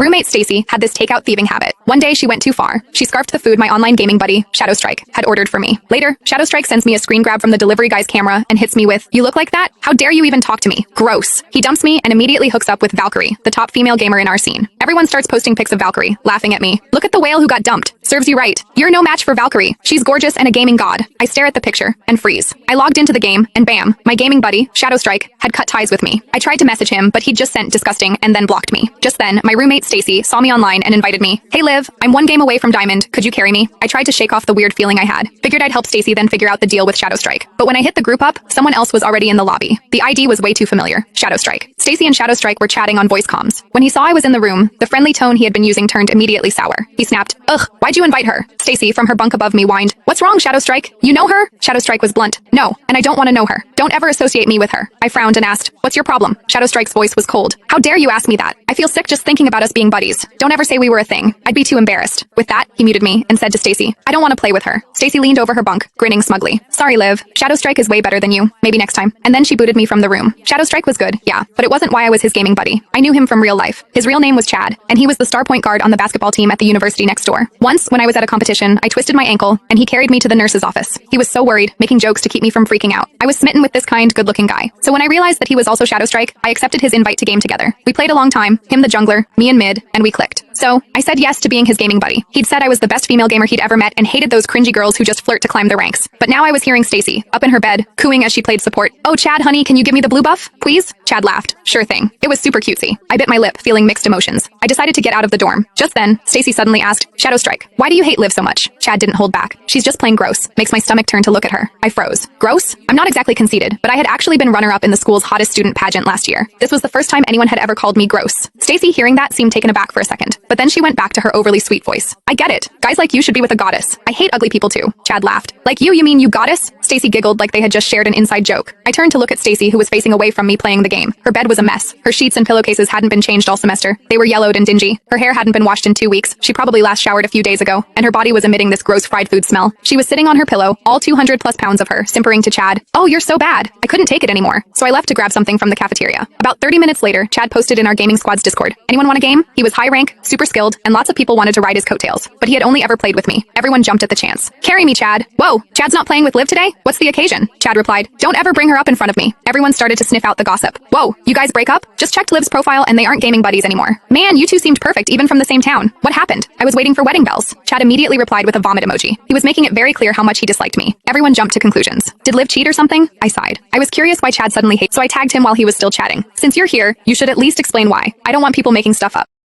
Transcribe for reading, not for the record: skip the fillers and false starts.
Roommate Stacy had this takeout thieving habit. One day she went too far. She scarfed the food my online gaming buddy, Shadowstrike, had ordered for me. Later, Shadowstrike sends me a screen grab from the delivery guy's camera and hits me with, "You look like that? How dare you even talk to me? Gross." He dumps me and immediately hooks up with Valkyrie, the top female gamer in our scene. Everyone starts posting pics of Valkyrie, laughing at me. "Look at the whale who got dumped. Serves you right. You're no match for Valkyrie. She's gorgeous and a gaming god." I stare at the picture and freeze. I logged into the game and bam, my gaming buddy, Shadowstrike, had cut ties with me. I tried to message him, but he just sent disgusting and then blocked me. Just then, my roommate Stacy saw me online and invited me. "Hey Liv, I'm one game away from Diamond. Could you carry me?" I tried to shake off the weird feeling I had. Figured I'd help Stacy then figure out the deal with Shadowstrike. But when I hit the group up, someone else was already in the lobby. The ID was way too familiar. Shadowstrike. Stacy and Shadowstrike were chatting on voice comms. When he saw I was in the room, the friendly tone he had been using turned immediately sour. He snapped, "Ugh, why'd you invite her?" Stacy, from her bunk above me, whined, "What's wrong, Shadowstrike? You know her?" Shadowstrike was blunt. "No, and I don't want to know her. Don't ever associate me with her." I frowned and asked, "What's your problem?" Shadowstrike's voice was cold. "How dare you ask me that? I feel sick just thinking about us being buddies. Don't ever say we were a thing. I'd be too embarrassed." With that, he muted me and said to Stacy, "I don't want to play with her." Stacy leaned over her bunk, grinning smugly. "Sorry, Liv. Shadowstrike is way better than you. Maybe next time." And then she booted me from the room. Shadowstrike was good, yeah, but it wasn't why I was his gaming buddy. I knew him from real life. His real name was Chad, and he was the star point guard on the basketball team at the university next door. Once, when I was at a competition, I twisted my ankle, and he carried me to the nurse's office. He was so worried, making jokes to keep me from freaking out. I was smitten with this kind, good-looking guy. So when I realized that he was also Shadowstrike, I accepted his invite to game together. We played a long time, him the jungler, me in mid, and we clicked. So, I said yes to being his gaming buddy. He'd said I was the best female gamer he'd ever met and hated those cringy girls who just flirt to climb the ranks. But now I was hearing Stacy, up in her bed, cooing as she played support. "Oh, Chad, honey, can you give me the blue buff, please?" Chad laughed. "Sure thing." It was super cutesy. I bit my lip, feeling mixed emotions. I decided to get out of the dorm. Just then, Stacy suddenly asked, "Shadowstrike, why do you hate Liv so much?" Chad didn't hold back. "She's just plain gross." Makes my stomach turn to look at her. I froze. Gross? I'm not exactly conceited, but I had actually been runner-up in the school's hottest student pageant last year. This was the first time anyone had ever called me gross. Stacy, hearing that, seemed taken aback for a second, but then she went back to her overly sweet voice. "I get it. Guys like you should be with a goddess. I hate ugly people too." Chad laughed. "Like you mean you goddess?" Stacy giggled like they had just shared an inside joke. I turned to look at Stacy, who was facing away from me playing the game. Her bed was a mess. Her sheets and pillowcases hadn't been changed all semester. They were yellowed and dingy. Her hair hadn't been washed in 2 weeks. She probably last showered a few days ago, and her body was emitting this gross fried food smell. She was sitting on her pillow, all 200 plus pounds of her, simpering to Chad, "Oh, you're so bad." I couldn't take it anymore, so I left to grab something from the cafeteria. About 30 minutes later, Chad posted in our gaming squad's Discord, "Anyone want a game?" He was high rank, super skilled, and lots of people wanted to ride his coattails, but he had only ever played with me. Everyone jumped at the chance. "Carry me, Chad." "Whoa, Chad's not playing with Liv today? What's the occasion?" Chad replied, "Don't ever bring her up in front of me." Everyone started to sniff out the gossip. "Whoa, you guys break up? Just checked Liv's profile and they aren't gaming buddies anymore. Man, you two seemed perfect even from the same town. What happened?" "I was waiting for wedding bells." Chad immediately replied with a vomit emoji. He was making it very clear how much he disliked me. Everyone jumped to conclusions. Did Liv cheat or something? I sighed. I was curious why Chad suddenly hated, so I tagged him while he was still chatting. "Since you're here, you should at least explain why. I don't want people making stuff up."